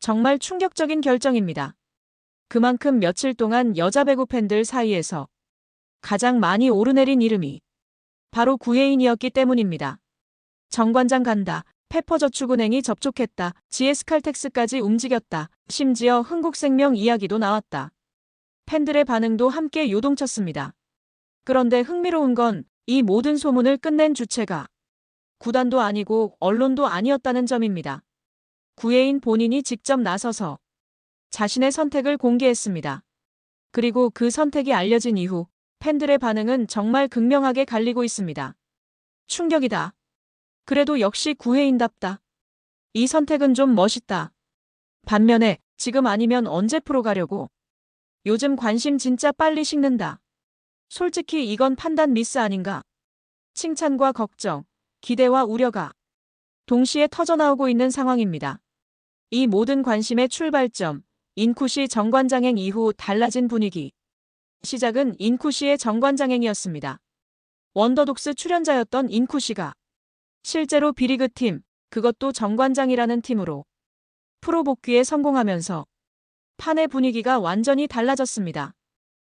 정말 충격적인 결정입니다. 그만큼 며칠 동안 여자 배구 팬들 사이에서 가장 많이 오르내린 이름이 바로 구혜인이었기 때문입니다. 정관장 간다. 페퍼저축은행이 접촉했다. GS칼텍스까지 움직였다. 심지어 흥국생명 이야기도 나왔다. 팬들의 반응도 함께 요동쳤습니다. 그런데 흥미로운 건 이 모든 소문을 끝낸 주체가 구단도 아니고 언론도 아니었다는 점입니다. 구혜인 본인이 직접 나서서 자신의 선택을 공개했습니다. 그리고 그 선택이 알려진 이후 팬들의 반응은 정말 극명하게 갈리고 있습니다. 충격이다. 그래도 역시 구혜인답다. 이 선택은 좀 멋있다. 반면에 지금 아니면 언제 프로 가려고? 요즘 관심 진짜 빨리 식는다. 솔직히 이건 판단 미스 아닌가? 칭찬과 걱정, 기대와 우려가 동시에 터져나오고 있는 상황입니다. 이 모든 관심의 출발점, 인쿠시 정관장행 이후 달라진 분위기. 시작은 인쿠시의 정관장행이었습니다. 원더독스 출연자였던 인쿠시가 실제로 B리그 팀, 그것도 정관장이라는 팀으로 프로 복귀에 성공하면서 판의 분위기가 완전히 달라졌습니다.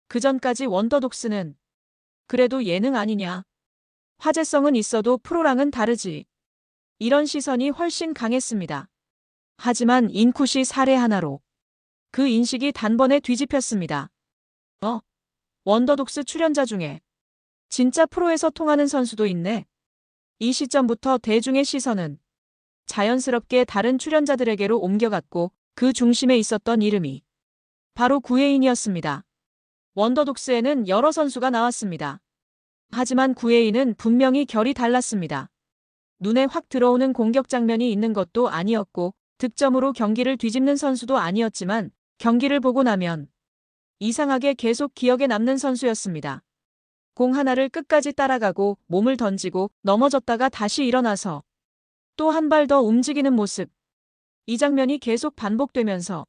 그전까지 원더독스는 그래도 예능 아니냐. 화제성은 있어도 프로랑은 다르지. 이런 시선이 훨씬 강했습니다. 하지만 인쿠시 사례 하나로 그 인식이 단번에 뒤집혔습니다. 원더독스 출연자 중에 진짜 프로에서 통하는 선수도 있네. 이 시점부터 대중의 시선은 자연스럽게 다른 출연자들에게로 옮겨갔고 그 중심에 있었던 이름이 바로 구혜인이었습니다. 원더독스에는 여러 선수가 나왔습니다. 하지만 구혜인은 분명히 결이 달랐습니다. 눈에 확 들어오는 공격 장면이 있는 것도 아니었고 득점으로 경기를 뒤집는 선수도 아니었지만 경기를 보고 나면 이상하게 계속 기억에 남는 선수였습니다. 공 하나를 끝까지 따라가고 몸을 던지고 넘어졌다가 다시 일어나서 또 한 발 더 움직이는 모습. 이 장면이 계속 반복되면서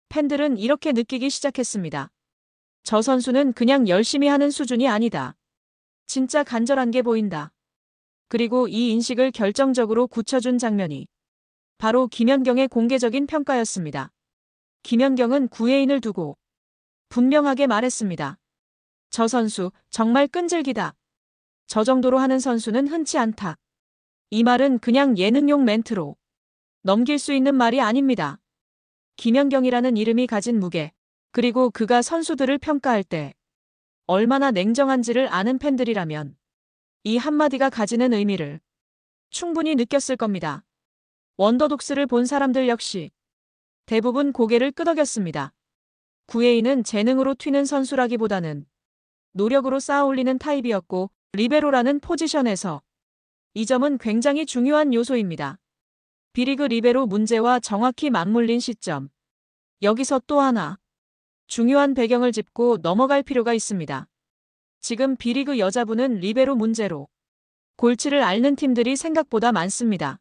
팬들은 이렇게 느끼기 시작했습니다. 저 선수는 그냥 열심히 하는 수준이 아니다. 진짜 간절한 게 보인다. 그리고 이 인식을 결정적으로 굳혀준 장면이 바로 김연경의 공개적인 평가였습니다. 김연경은 구혜인을 두고 분명하게 말했습니다. 저 선수 정말 끈질기다. 저 정도로 하는 선수는 흔치 않다. 이 말은 그냥 예능용 멘트로 넘길 수 있는 말이 아닙니다. 김연경이라는 이름이 가진 무게, 그리고 그가 선수들을 평가할 때 얼마나 냉정한지를 아는 팬들이라면 이 한마디가 가지는 의미를 충분히 느꼈을 겁니다. 원더독스를 본 사람들 역시 대부분 고개를 끄덕였습니다. 구혜인은 재능으로 튀는 선수라기보다는 노력으로 쌓아올리는 타입이었고 리베로라는 포지션에서 이 점은 굉장히 중요한 요소입니다. B리그 리베로 문제와 정확히 맞물린 시점. 여기서 또 하나 중요한 배경을 짚고 넘어갈 필요가 있습니다. 지금 B리그 여자부는 리베로 문제로 골치를 앓는 팀들이 생각보다 많습니다.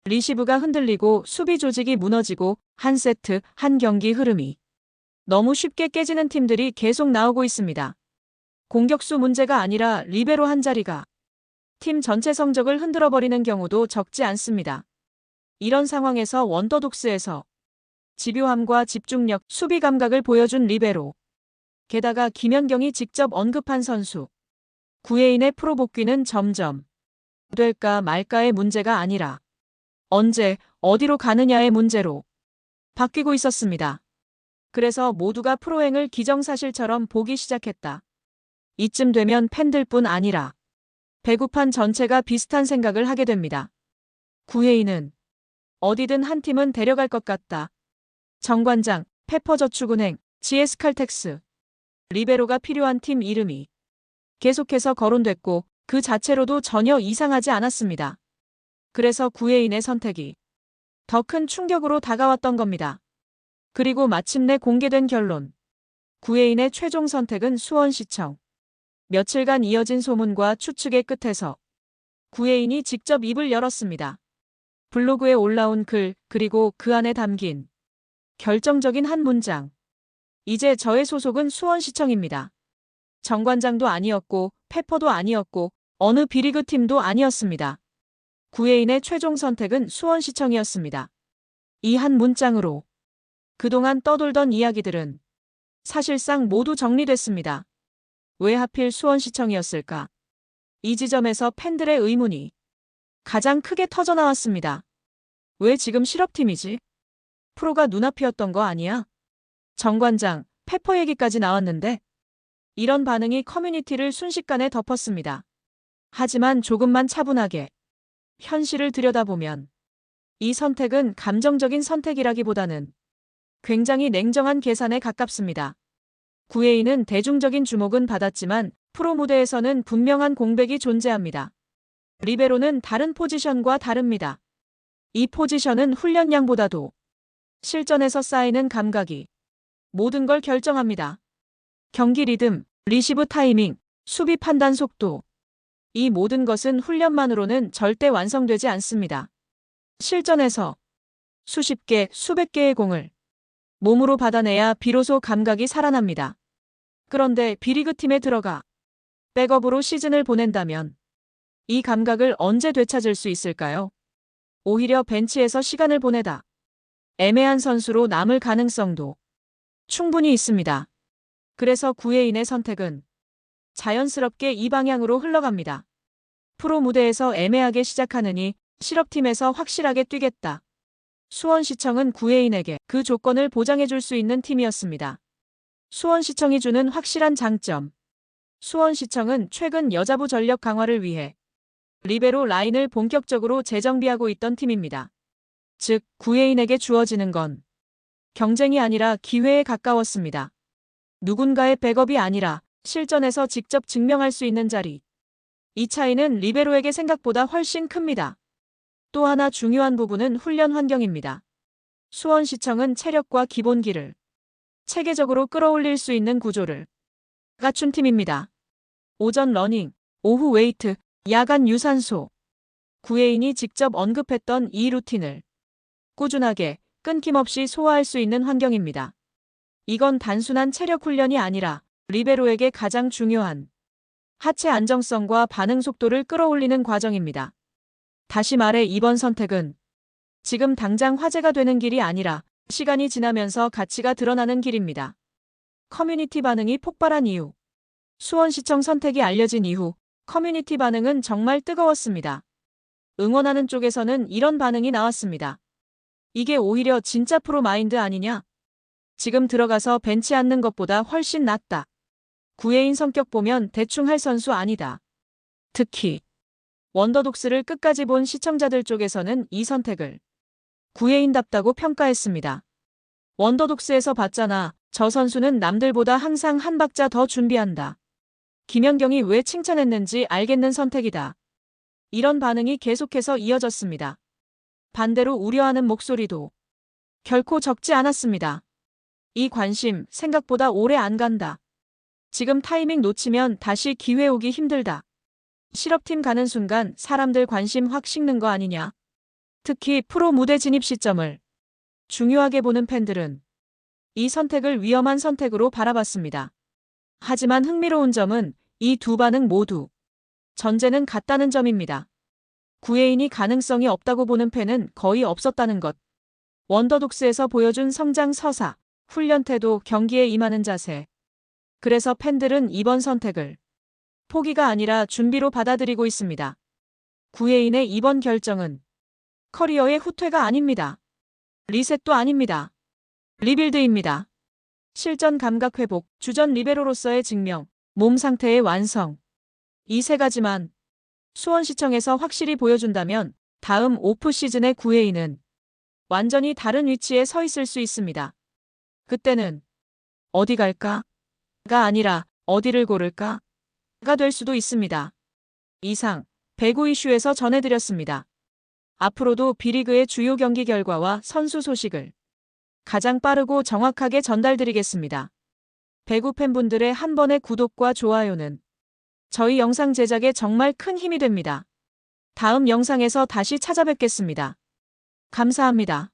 리시브가 흔들리고 수비 조직이 무너지고 한 세트, 한 경기 흐름이 너무 쉽게 깨지는 팀들이 계속 나오고 있습니다. 공격수 문제가 아니라 리베로 한 자리가 팀 전체 성적을 흔들어버리는 경우도 적지 않습니다. 이런 상황에서 원더독스에서 집요함과 집중력, 수비 감각을 보여준 리베로. 게다가 김연경이 직접 언급한 선수. 구혜인의 프로 복귀는 점점 될까 말까의 문제가 아니라 언제, 어디로 가느냐의 문제로 바뀌고 있었습니다. 그래서 모두가 프로행을 기정사실처럼 보기 시작했다. 이쯤 되면 팬들뿐 아니라 배구판 전체가 비슷한 생각을 하게 됩니다. 구혜인은 어디든 한 팀은 데려갈 것 같다. 정관장, 페퍼저축은행, GS칼텍스, 리베로가 필요한 팀 이름이 계속해서 거론됐고 그 자체로도 전혀 이상하지 않았습니다. 그래서 구혜인의 선택이 더 큰 충격으로 다가왔던 겁니다. 그리고 마침내 공개된 결론. 구혜인의 최종 선택은 수원시청. 며칠간 이어진 소문과 추측의 끝에서 구혜인이 직접 입을 열었습니다. 블로그에 올라온 글, 그리고 그 안에 담긴 결정적인 한 문장. 이제 저의 소속은 수원시청입니다. 정관장도 아니었고 페퍼도 아니었고 어느 B리그 팀도 아니었습니다. 구혜인의 최종 선택은 수원시청이었습니다. 이 한 문장으로 그동안 떠돌던 이야기들은 사실상 모두 정리됐습니다. 왜 하필 수원시청이었을까? 이 지점에서 팬들의 의문이 가장 크게 터져나왔습니다. 왜 지금 실업팀이지? 프로가 눈앞이었던 거 아니야? 정관장, 페퍼 얘기까지 나왔는데 이런 반응이 커뮤니티를 순식간에 덮었습니다. 하지만 조금만 차분하게 현실을 들여다보면 이 선택은 감정적인 선택이라기보다는 굉장히 냉정한 계산에 가깝습니다. 구혜인은 대중적인 주목은 받았지만 프로 무대에서는 분명한 공백이 존재합니다. 리베로는 다른 포지션과 다릅니다. 이 포지션은 훈련량보다도 실전에서 쌓이는 감각이 모든 걸 결정합니다. 경기 리듬, 리시브 타이밍, 수비 판단 속도. 이 모든 것은 훈련만으로는 절대 완성되지 않습니다. 실전에서 수십 개, 수백 개의 공을 몸으로 받아내야 비로소 감각이 살아납니다. 그런데 B리그 팀에 들어가 백업으로 시즌을 보낸다면 이 감각을 언제 되찾을 수 있을까요? 오히려 벤치에서 시간을 보내다 애매한 선수로 남을 가능성도 충분히 있습니다. 그래서 구혜인의 선택은 자연스럽게 이 방향으로 흘러갑니다. 프로 무대에서 애매하게 시작하느니 실업팀에서 확실하게 뛰겠다. 수원시청은 구혜인에게 그 조건을 보장해줄 수 있는 팀이었습니다. 수원시청이 주는 확실한 장점. 수원시청은 최근 여자부 전력 강화를 위해 리베로 라인을 본격적으로 재정비하고 있던 팀입니다. 즉, 구혜인에게 주어지는 건 경쟁이 아니라 기회에 가까웠습니다. 누군가의 백업이 아니라 실전에서 직접 증명할 수 있는 자리. 이 차이는 리베로에게 생각보다 훨씬 큽니다. 또 하나 중요한 부분은 훈련 환경입니다. 수원시청은 체력과 기본기를 체계적으로 끌어올릴 수 있는 구조를 갖춘 팀입니다. 오전 러닝, 오후 웨이트, 야간 유산소. 구혜인이 직접 언급했던 이 루틴을 꾸준하게 끊김없이 소화할 수 있는 환경입니다. 이건 단순한 체력 훈련이 아니라 리베로에게 가장 중요한 하체 안정성과 반응 속도를 끌어올리는 과정입니다. 다시 말해 이번 선택은 지금 당장 화제가 되는 길이 아니라 시간이 지나면서 가치가 드러나는 길입니다. 커뮤니티 반응이 폭발한 이유. 수원시청 선택이 알려진 이후 커뮤니티 반응은 정말 뜨거웠습니다. 응원하는 쪽에서는 이런 반응이 나왔습니다. 이게 오히려 진짜 프로 마인드 아니냐? 지금 들어가서 벤치 앉는 것보다 훨씬 낫다. 구혜인 성격 보면 대충 할 선수 아니다. 특히 원더독스를 끝까지 본 시청자들 쪽에서는 이 선택을 구혜인답다고 평가했습니다. 원더독스에서 봤잖아. 저 선수는 남들보다 항상 한 박자 더 준비한다. 김연경이 왜 칭찬했는지 알겠는 선택이다. 이런 반응이 계속해서 이어졌습니다. 반대로 우려하는 목소리도 결코 적지 않았습니다. 이 관심 생각보다 오래 안 간다. 지금 타이밍 놓치면 다시 기회 오기 힘들다. 실업팀 가는 순간 사람들 관심 확 식는 거 아니냐. 특히 프로 무대 진입 시점을 중요하게 보는 팬들은 이 선택을 위험한 선택으로 바라봤습니다. 하지만 흥미로운 점은 이 두 반응 모두 전제는 같다는 점입니다. 구혜인이 가능성이 없다고 보는 팬은 거의 없었다는 것. 원더독스에서 보여준 성장 서사, 훈련 태도, 경기에 임하는 자세. 그래서 팬들은 이번 선택을 포기가 아니라 준비로 받아들이고 있습니다. 구혜인의 이번 결정은 커리어의 후퇴가 아닙니다. 리셋도 아닙니다. 리빌드입니다. 실전 감각 회복, 주전 리베로로서의 증명, 몸 상태의 완성. 이 세 가지만 수원시청에서 확실히 보여준다면 다음 오프 시즌의 구혜인은 완전히 다른 위치에 서 있을 수 있습니다. 그때는 어디 갈까? 가 아니라 어디를 고를까? 가 될 수도 있습니다. 이상 배구 이슈에서 전해드렸습니다. 앞으로도 B리그의 주요 경기 결과와 선수 소식을 가장 빠르고 정확하게 전달드리겠습니다. 배구 팬분들의 한 번의 구독과 좋아요는 저희 영상 제작에 정말 큰 힘이 됩니다. 다음 영상에서 다시 찾아뵙겠습니다. 감사합니다.